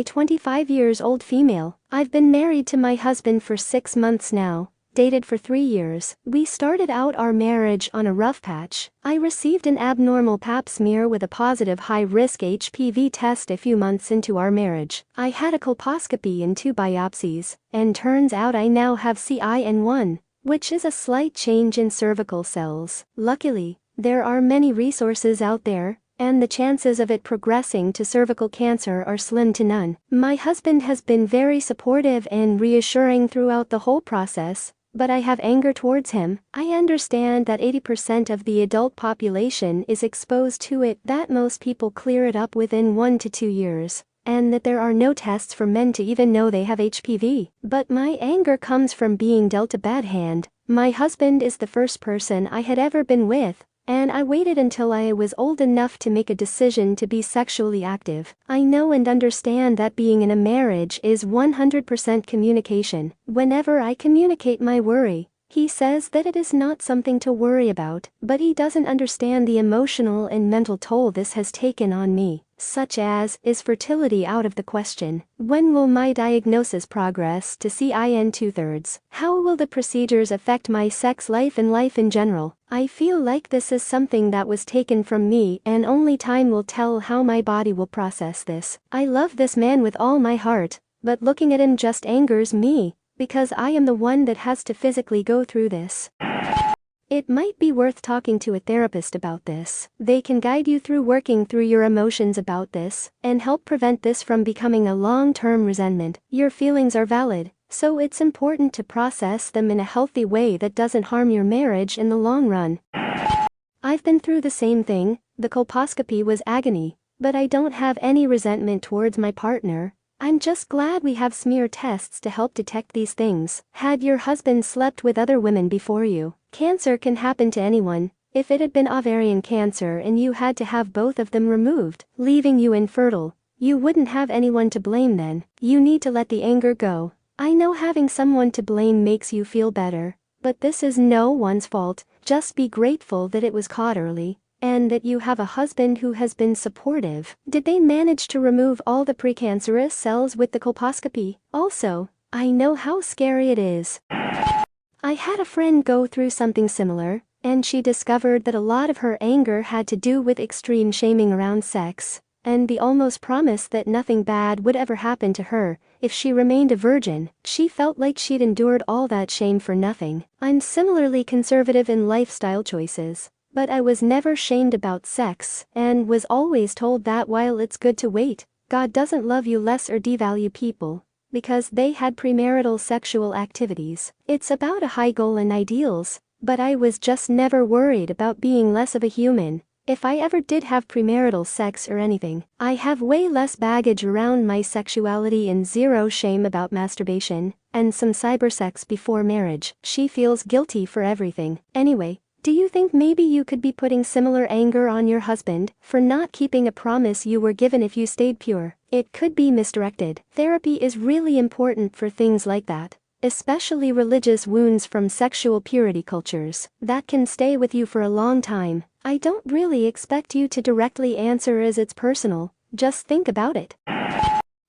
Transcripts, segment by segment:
I 25 years old female. I've been married to my husband for 6 months now. Dated for 3 years. We started out our marriage on a rough patch. I received an abnormal pap smear with a positive high-risk HPV test a few months into our marriage. I had a colposcopy and 2 biopsies, and turns out I now have CIN1, which is a slight change in cervical cells. Luckily, there are many resources out there, and the chances of it progressing to cervical cancer are slim to none. My husband has been very supportive and reassuring throughout the whole process, but I have anger towards him. I understand that 80% of the adult population is exposed to it, that most people clear it up within 1 to 2 years, and that there are no tests for men to even know they have HPV. But my anger comes from being dealt a bad hand. My husband is the first person I had ever been with, and I waited until I was old enough to make a decision to be sexually active. I know and understand that being in a marriage is 100% communication. Whenever I communicate my worry, he says that it is not something to worry about, but he doesn't understand the emotional and mental toll this has taken on me, such as, is fertility out of the question? When will my diagnosis progress to CIN 2/3? How will the procedures affect my sex life and life in general? I feel like this is something that was taken from me, and only time will tell how my body will process this. I love this man with all my heart, but looking at him just angers me, because I am the one that has to physically go through this. It might be worth talking to a therapist about this. They can guide you through working through your emotions about this, and help prevent this from becoming a long-term resentment. Your feelings are valid, so it's important to process them in a healthy way that doesn't harm your marriage in the long run. I've been through the same thing. The colposcopy was agony, but I don't have any resentment towards my partner. I'm just glad we have smear tests to help detect these things. Had your husband slept with other women before you? Cancer can happen to anyone. If it had been ovarian cancer and you had to have both of them removed, leaving you infertile, you wouldn't have anyone to blame then. You need to let the anger go. I know having someone to blame makes you feel better, but this is no one's fault. Just be grateful that it was caught early, and that you have a husband who has been supportive. Did they manage to remove all the precancerous cells with the colposcopy? Also, I know how scary it is. I had a friend go through something similar, and she discovered that a lot of her anger had to do with extreme shaming around sex, and the almost promise that nothing bad would ever happen to her if she remained a virgin. She felt like she'd endured all that shame for nothing. I'm similarly conservative in lifestyle choices, but I was never shamed about sex, and was always told that while it's good to wait, God doesn't love you less or devalue people because they had premarital sexual activities. It's about a high goal and ideals, but I was just never worried about being less of a human if I ever did have premarital sex or anything. I have way less baggage around my sexuality and zero shame about masturbation, and some cybersex before marriage. She feels guilty for everything. Anyway, do you think maybe you could be putting similar anger on your husband for not keeping a promise you were given if you stayed pure? It could be misdirected. Therapy is really important for things like that, especially religious wounds from sexual purity cultures that can stay with you for a long time. I don't really expect you to directly answer as it's personal, just think about it.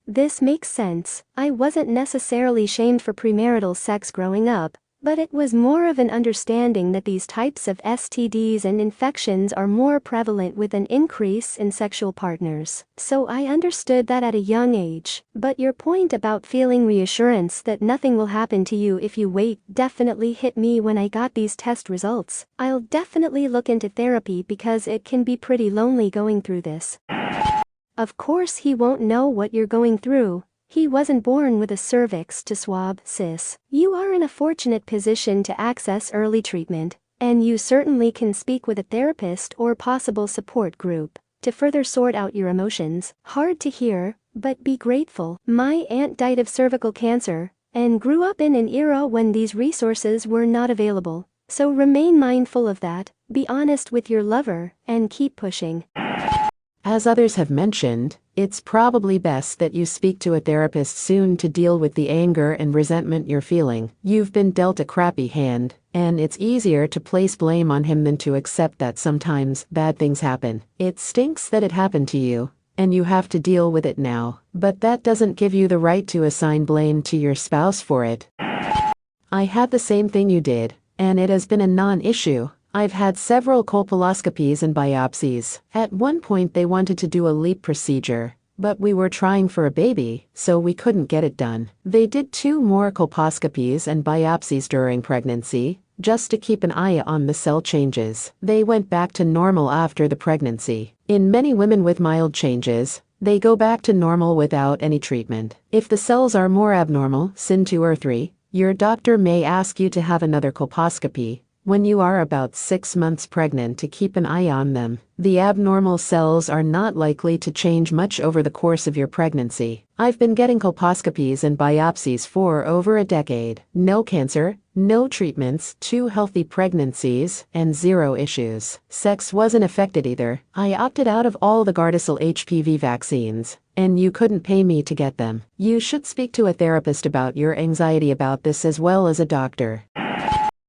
This makes sense. I wasn't necessarily shamed for premarital sex growing up, but it was more of an understanding that these types of STDs and infections are more prevalent with an increase in sexual partners. So I understood that at a young age. But your point about feeling reassurance that nothing will happen to you if you wait definitely hit me when I got these test results. I'll definitely look into therapy because it can be pretty lonely going through this. Of course he won't know what you're going through. He wasn't born with a cervix to swab, sis. You are in a fortunate position to access early treatment, and you certainly can speak with a therapist or possible support group to further sort out your emotions. Hard to hear, but be grateful. My aunt died of cervical cancer, and grew up in an era when these resources were not available. So remain mindful of that, be honest with your lover, and keep pushing. As others have mentioned, it's probably best that you speak to a therapist soon to deal with the anger and resentment you're feeling. You've been dealt a crappy hand, and it's easier to place blame on him than to accept that sometimes bad things happen. It stinks that it happened to you, and you have to deal with it now. But that doesn't give you the right to assign blame to your spouse for it. I had the same thing you did, and it has been a non-issue. I've had several colposcopies and biopsies. At one point they wanted to do a LEEP procedure, but we were trying for a baby, so we couldn't get it done. They did 2 more colposcopies and biopsies during pregnancy, just to keep an eye on the cell changes. They went back to normal after the pregnancy. In many women with mild changes, they go back to normal without any treatment. If the cells are more abnormal, SIN2 or 3, your doctor may ask you to have another colposcopy when you are about 6 months pregnant to keep an eye on them. The abnormal cells are not likely to change much over the course of your pregnancy. I've been getting colposcopies and biopsies for over a decade. No cancer, no treatments, 2 healthy pregnancies, and 0 issues. Sex wasn't affected either. I opted out of all the Gardasil HPV vaccines, and you couldn't pay me to get them. You should speak to a therapist about your anxiety about this as well as a doctor.